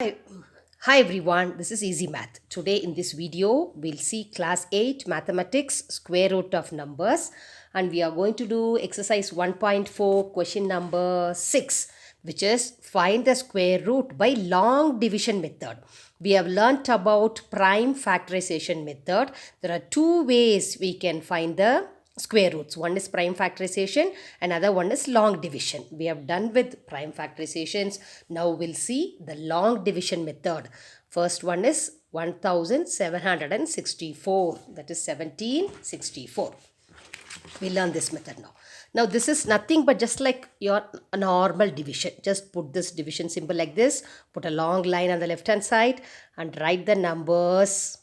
Hi, Hi everyone, this is Easy Math. Today in this video, we'll see class 8 mathematics square root of numbers, and we are going to do exercise 1.4 question number 6, which is find the square root by long division method. We have learnt about prime factorization method. There are two ways we can find the square roots. One is prime factorization, another one is long division. We have done with prime factorizations. Now we'll see the long division method. First one is 1764, that is 1764. We learn this method now. Now this is nothing but just like your normal division. Just put this division symbol like this, put a long line on the left hand side and write the numbers,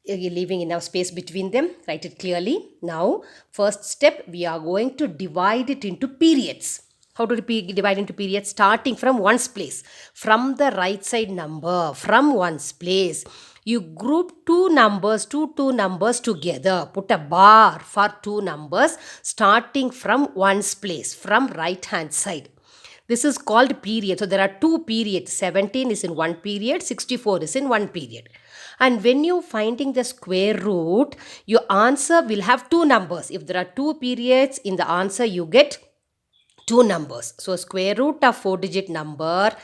leaving enough space between them. Write it clearly. Now first step, we are going to divide it into periods. How to divide into periods? Starting from ones place, from the right side number, from ones place, you group two numbers together. Put a bar for two numbers starting from ones place, from right hand side. This is called period. So there are two periods. 17 is in one period, 64 is in one period. And when you finding the square root, your answer will have two numbers. If there are two periods in the answer, you get two numbers. So square root of 4-digit number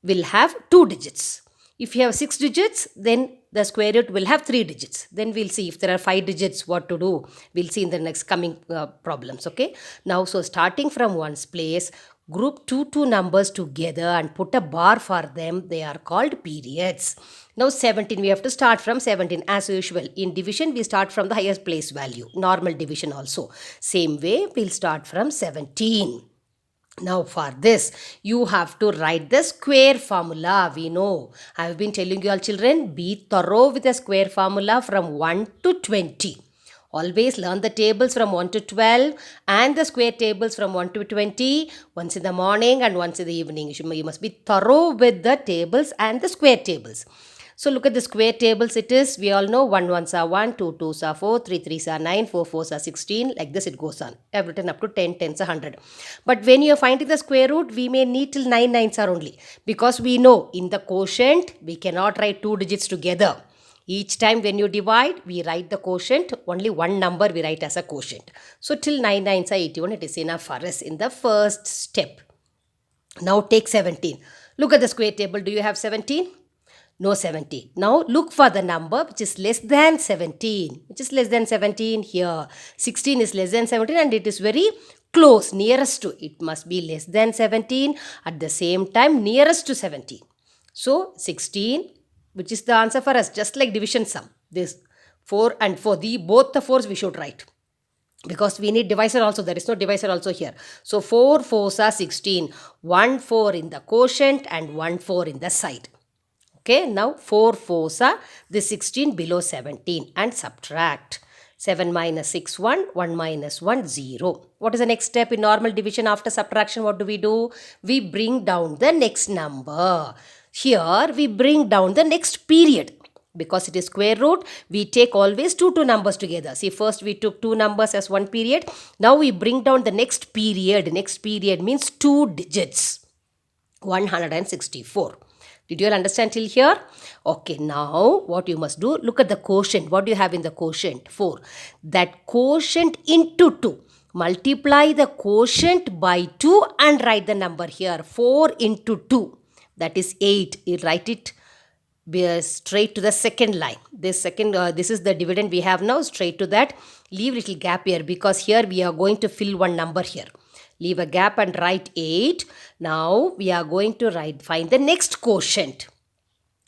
will have two digits. If you have 6 digits, then the square root will have 3 digits. Then we'll see if there are 5 digits, what to do. We'll see in the next coming problems. Okay. Now, so starting from ones place, group two numbers together and put a bar for them. They are called periods. Now 17, we have to start from 17 as usual. In division, we start from the highest place value. Normal division also. Same way, we'll start from 17. Now for this, you have to write the square formula. We know, I have been telling you all children, be thorough with the square formula from 1 to 20. Always learn the tables from 1 to 12 and the square tables from 1 to 20, once in the morning and once in the evening. You must be thorough with the tables and the square tables. So look at the square tables. It is, we all know, 1 ones are 1, 2 twos are 4, 3 threes are 9, 4 fours are 16. Like this it goes on. I have written up to 10 tens are 100. But when you are finding the square root, we may need till 9 nines are only. Because we know in the quotient, we cannot write two digits together. Each time when you divide, we write the quotient. Only one number we write as a quotient. So till 9 nines are 81, it is enough for us in the first step. Now take 17. Look at the square table. Do you have 17? No 17. Now look for the number which is less than 17. Which is less than 17 here. 16 is less than 17 and it is very close, nearest to. It must be less than 17, at the same time nearest to 17. So 16, which is the answer for us, just like division sum. This 4 and 4, both the 4s we should write. Because we need divisor also. There is no divisor also here. So 4 4s are 16. 1 4 in the quotient and 1 4 in the side. Okay, now 4 4s are the 16 below 17 and subtract. 7 minus 6, 1, 1 minus 1, 0. What is the next step in normal division after subtraction? What do? We bring down the next number. Here, we bring down the next period. Because it is square root, we take always two numbers together. See, first we took two numbers as one period. Now we bring down the next period. Next period means two digits. 164. Did you all understand till here? Okay, now what you must do, look at the quotient. What do you have in the quotient? 4. That quotient into 2. Multiply the quotient by 2 and write the number here. 4 into 2. That is 8. You write it straight to the second line. This is the dividend we have now. Straight to that. Leave little gap here because here we are going to fill one number here. Leave a gap and write 8. Now we are going to find the next quotient.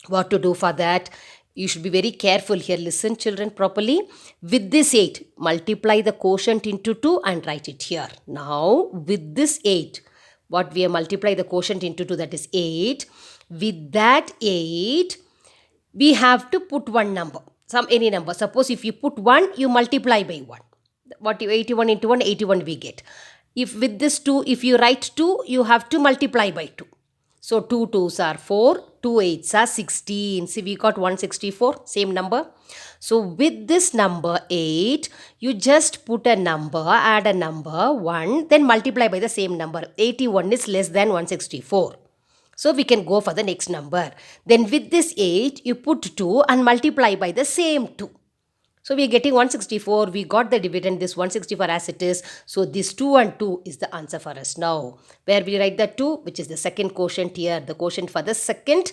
What to do for that? You should be very careful here. Listen children properly. With this 8, multiply the quotient into 2 and write it here. Now with this 8, what we have multiplied the quotient into 2, that is 8. With that 8, we have to put one number. Any number. Suppose if you put 1, you multiply by 1. 81 into 1, 81 we get. If with this 2, if you write 2, you have to multiply by 2. So 2 2s are 4, 2 8s are 16. See, we got 164, same number. So with this number 8, you just put a number, add a number 1, then multiply by the same number. 81 is less than 164. So we can go for the next number. Then with this 8, you put 2 and multiply by the same 2. So we are getting 164. We got the dividend, this 164 as it is. So this 2 and 2 is the answer for us now. Where we write the 2, which is the second quotient here, the quotient for the second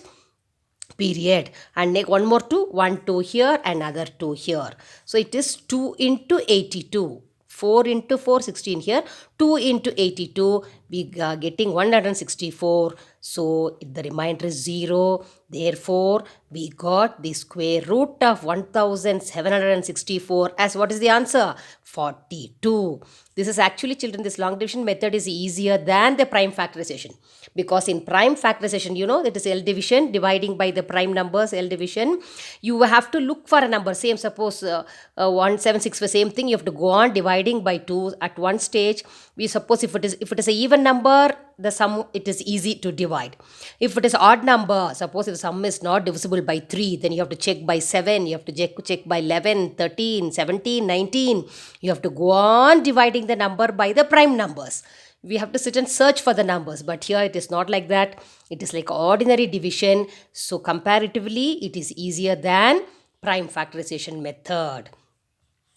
period. And make one more 2, 1 2 here, another 2 here. So it is 2 into 82. 4 into 4, 16 here. 2 into 82, we are getting 164. So the remainder is 0. Therefore, we got the square root of 1764 as what is the answer? 42. This is actually, children, this long division method is easier than the prime factorization. Because in prime factorization, you know, that is L division, dividing by the prime numbers, L division. You have to look for a number. Same, suppose 176 for same thing. You have to go on dividing by 2 at one stage. We suppose if it is an even number, the sum, it is easy to divide. If it is odd number, suppose if the sum is not divisible by 3, then you have to check by 7, you have to check by 11, 13, 17, 19. You have to go on dividing the number by the prime numbers. We have to sit and search for the numbers, but here it is not like that. It is like ordinary division. So comparatively, it is easier than prime factorization method.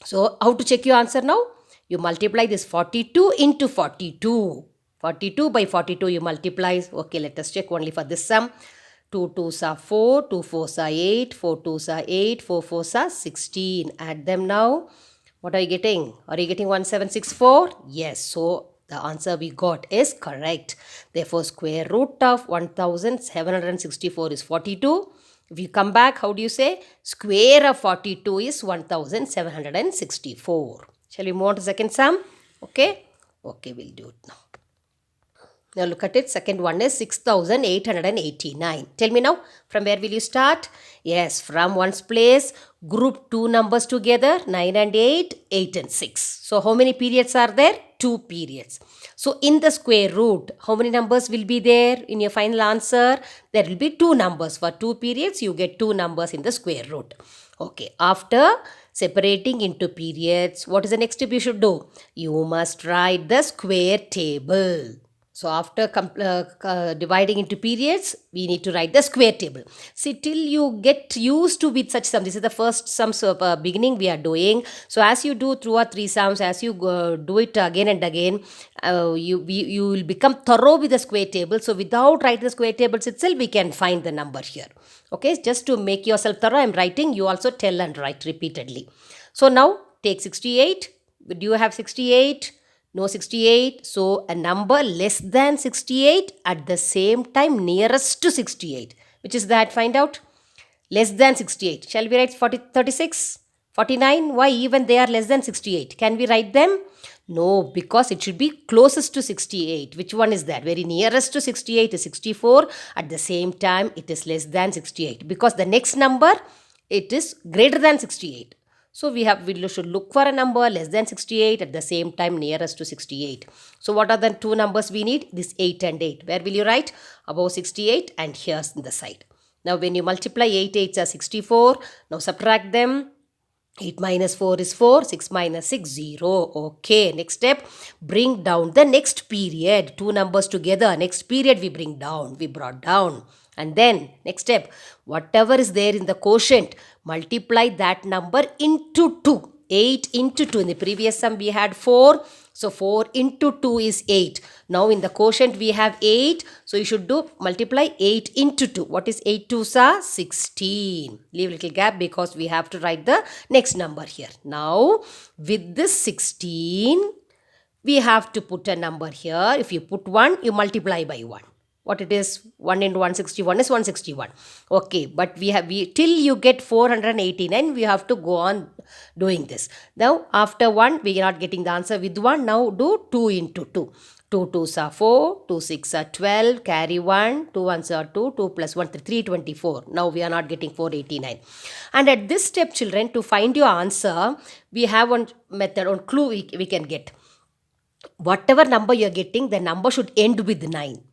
So how to check your answer now? You multiply this 42 into 42. 42 by 42 you multiply. Okay, let us check only for this sum. 2 2s are 4, 2 4s are 8, 4 2s are 8, 4 4s are 16. Add them now. What are you getting? Are you getting 1764? Yes. So the answer we got is correct. Therefore, square root of 1764 is 42. If you come back, how do you say? Square of 42 is 1764. Shall we move on to second sum? Okay. Okay, we'll do it now. Now look at it. Second one is 6889. Tell me now, from where will you start? Yes, from one's place. Group two numbers together, 9 and 8, 8 and 6. So how many periods are there? 2 periods. So in the square root, how many numbers will be there in your final answer? There will be 2 numbers. For 2 periods, you get 2 numbers in the square root. Okay, after separating into periods, what is the next step you should do? You must write the square table. So after dividing into periods, we need to write the square table. See, till you get used to with such sums, this is the first sums of beginning we are doing. So as you do 2 or 3 sums, as you do it again and again, you will become thorough with the square table. So without writing the square tables itself, we can find the number here. Okay, just to make yourself thorough, I am writing. You also tell and write repeatedly. So now take 68. Do you have 68? No 68. So a number less than 68 at the same time nearest to 68. Which is that? Find out. Less than 68. Shall we write 36? 49? Why? Even they are less than 68. Can we write them? No, because it should be closest to 68. Which one is that? Very nearest to 68 is 64. At the same time, it is less than 68. Because the next number, it is greater than 68. So we should look for a number less than 68 at the same time nearest to 68. So what are the 2 numbers we need? This 8 and 8. Where will you write? Above 68 and here's in the side. Now when you multiply 8 8s are 64. Now subtract them. 8 minus 4 is 4. 6 minus 6, 0. Okay, next step. Bring down the next period. 2 numbers together. Next period we bring down. We brought down. And then, next step, whatever is there in the quotient, multiply that number into 2. 8 into 2. In the previous sum, we had 4. So, 4 into 2 is 8. Now, in the quotient, we have 8. So, you should multiply 8 into 2. What is 8 2s are? 16. Leave a little gap because we have to write the next number here. Now, with this 16, we have to put a number here. If you put 1, you multiply by 1. What it is? 1 into 161 is 161. Okay, but till you get 489, we have to go on doing this. Now, after 1, we are not getting the answer with 1. Now, do 2 into 2. 2 2s are 4, 2 6 are 12, carry 1, 2 1s are 2, 2 plus 1, 324. Now, we are not getting 489. And at this step, children, to find your answer, we have one method, one clue we can get. Whatever number you are getting, the number should end with 9.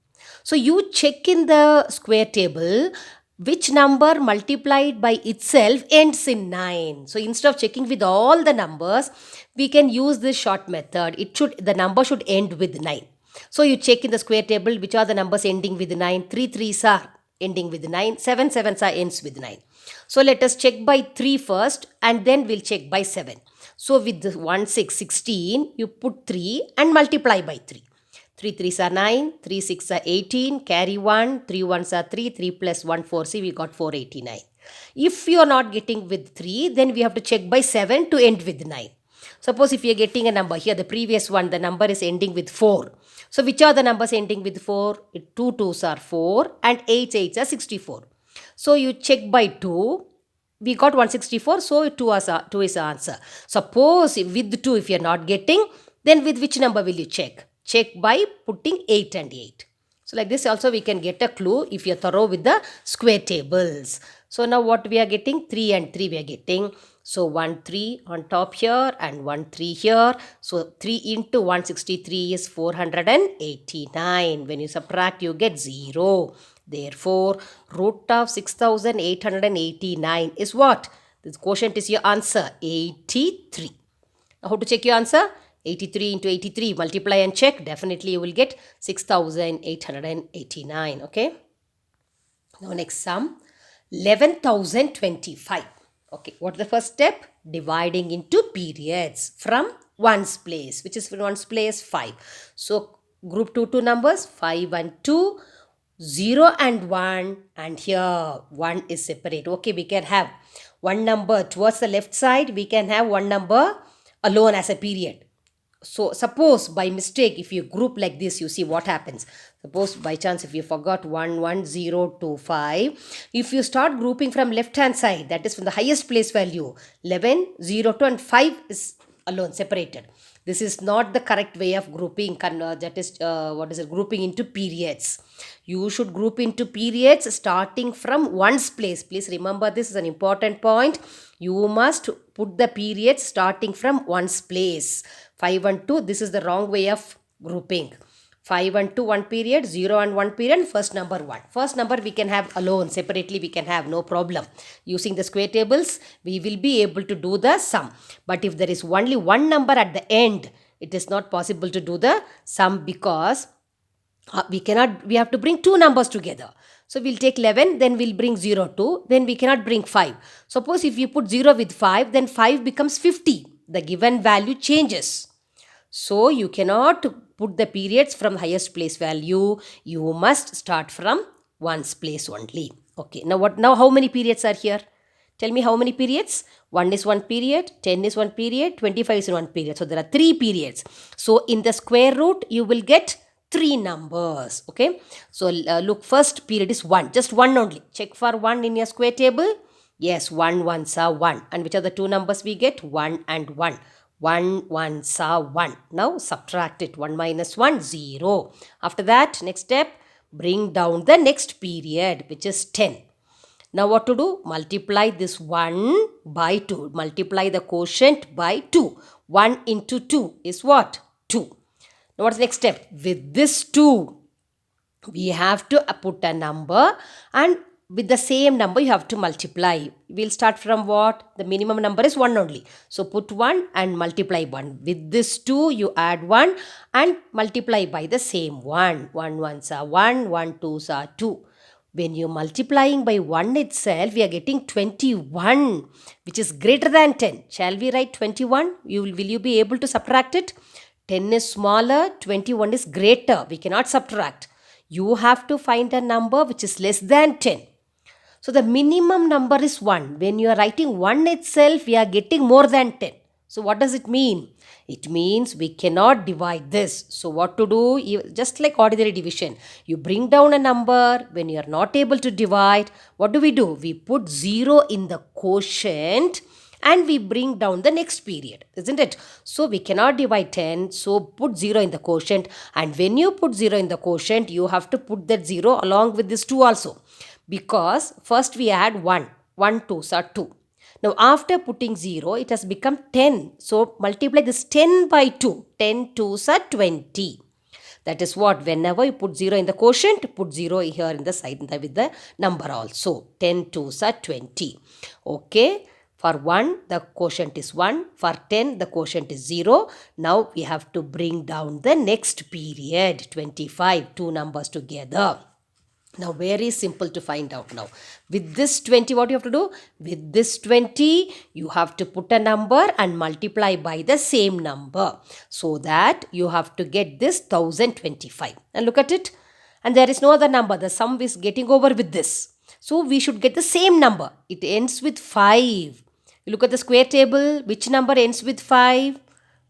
So you check in the square table which number multiplied by itself ends in 9. So instead of checking with all the numbers, we can use this short method. The number should end with 9. So you check in the square table which are the numbers ending with 9. 3 3s are ending with 9. 7 7s are ends with 9. So let us check by 3 first and then we'll check by 7. So with the 1 6 16 you put 3 and multiply by 3. 3 3s are 9, 3 6 are 18, carry 1, 3 1s are 3, 3 plus 1 4, see we got 489. If you are not getting with 3, then we have to check by 7 to end with 9. Suppose if you are getting a number here, the previous one, the number is ending with 4. So which are the numbers ending with 4? 2 2s are 4 and 8 8s are 64. So you check by 2. We got 164, so 2 is the answer. Suppose with 2 if you are not getting, then with which number will you check? Check by putting 8 and 8. So like this also we can get a clue if you are thorough with the square tables. So now what we are getting? 3 and 3 we are getting. So 1 3 on top here and 1 3 here. So 3 into 163 is 489. When you subtract you get 0. Therefore root of 6889 is what? This quotient is your answer, 83. Now how to check your answer? 83 into 83, multiply and check. Definitely you will get 6889. Okay. Now next sum, 11,025. Okay, what's the first step? Dividing into periods from ones place, which is ones place 5. So group 2 numbers 5 and 2, 0 and 1, and here 1 is separate. Okay, we can have one number towards the left side, we can have one number alone as a period. So suppose by mistake if you group like this, you see what happens. Suppose by chance if you forgot 1 1 0 2 5, if you start grouping from left hand side, that is from the highest place value, 11 0 2 and 5 is alone separated. This is not the correct way of grouping, that is grouping into periods. You should group into periods starting from ones place. Please remember, this is an important point. You must put the periods starting from ones place. 5 and 2, this is the wrong way of grouping. 5 and 2 one period, 0 and 1 period, first number 1. First number we can have alone, separately we can have, no problem. Using the square tables, we will be able to do the sum. But if there is only one number at the end, it is not possible to do the sum because we have to bring two numbers together. So we'll take 11, then we'll bring 0 2, then we cannot bring 5. Suppose if you put 0 with 5, then 5 becomes 50. The given value changes. So you cannot put the periods from highest place value. You must start from ones place only. Okay, now how many periods are here? Tell me how many periods? 1 is 1 period, 10 is 1 period, 25 is 1 period. So there are 3 periods. So in the square root, you will get 3 numbers. Okay, so look, first period is 1, just 1 only. Check for 1 in your square table. Yes, 1 1s are 1. And which are the two numbers we get? 1 and 1. 1 1s are 1. Now subtract it. 1 minus 1, 0. After that, next step, bring down the next period, which is 10. Now what to do? Multiply this 1 by 2. Multiply the quotient by 2. 1 into 2 is what? 2. Now what's the next step? With this 2, we have to put a number, and with the same number you have to multiply. We'll start from what? The minimum number is 1 only. So put 1 and multiply 1. With this 2 you add 1 and multiply by the same 1. 1 1s are 1, 1 2s are 2. When you're multiplying by 1 itself, we are getting 21, which is greater than 10. Shall we write 21? Will you be able to subtract it? 10 is smaller, 21 is greater. We cannot subtract. You have to find a number which is less than 10. So the minimum number is 1. When you are writing 1 itself, we are getting more than 10. So what does it mean? It means we cannot divide this. So what to do? Just like ordinary division. You bring down a number. When you are not able to divide, what do? We put 0 in the quotient and we bring down the next period, isn't it? So we cannot divide 10. So put 0 in the quotient. And when you put 0 in the quotient, you have to put that 0 along with this 2 also. Because first we add 1. 1 2s are 2. Now after putting 0, it has become 10. So multiply this 10 by 2. 10 2s are 20. That is what? Whenever you put 0 in the quotient, put 0 here in the side with the number also. 10 2s are 20. Okay. For 1, the quotient is 1. For 10, the quotient is 0. Now we have to bring down the next period, 25, two numbers together. Now very simple to find out now. With this 20, what you have to do? With this 20, you have to put a number and multiply by the same number. So that you have to get this 1025. And look at it. And there is no other number. The sum is getting over with this. So we should get the same number. It ends with 5. You look at the square table. Which number ends with 5?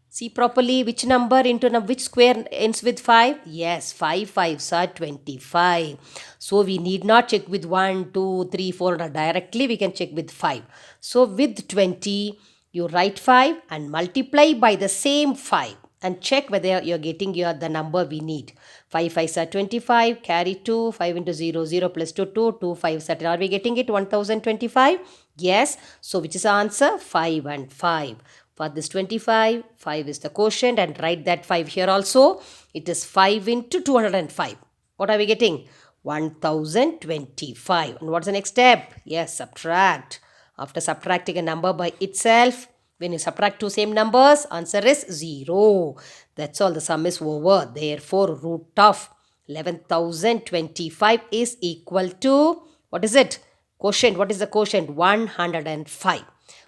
See properly which number into which square ends with 5? Yes, 5 5s are 25. So we need not check with 1, 2, 3, 4 directly. We can check with 5. So with 20, you write 5 and multiply by the same 5. And check whether you're getting the number we need. 5 5s are 25, carry 2, 5 into 0, 0 plus 2, 2, 2 5s are, we getting it 1025? Yes, so which is the answer? 5 and 5. For this 25, 5 is the quotient and write that 5 here also. It is 5 into 205. What are we getting? 1025. And what's the next step? Yes, subtract. After subtracting a number by itself, when you subtract two same numbers, answer is 0. That's all, the sum is over. Therefore, root of 11,025 is equal to, what is it? Quotient. What is the quotient? 105.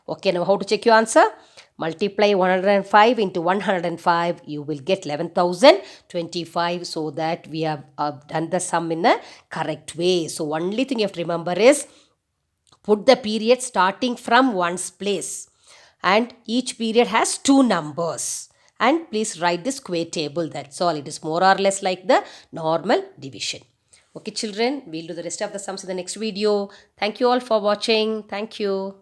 Okay, now how to check your answer? Multiply 105 into 105, you will get 11,025, so that we have done the sum in a correct way. So only thing you have to remember is put the period starting from ones place, and each period has two numbers. And please write the square table. That's all. It is more or less like the normal division. Okay children, we'll do the rest of the sums in the next video. Thank you all for watching. Thank you.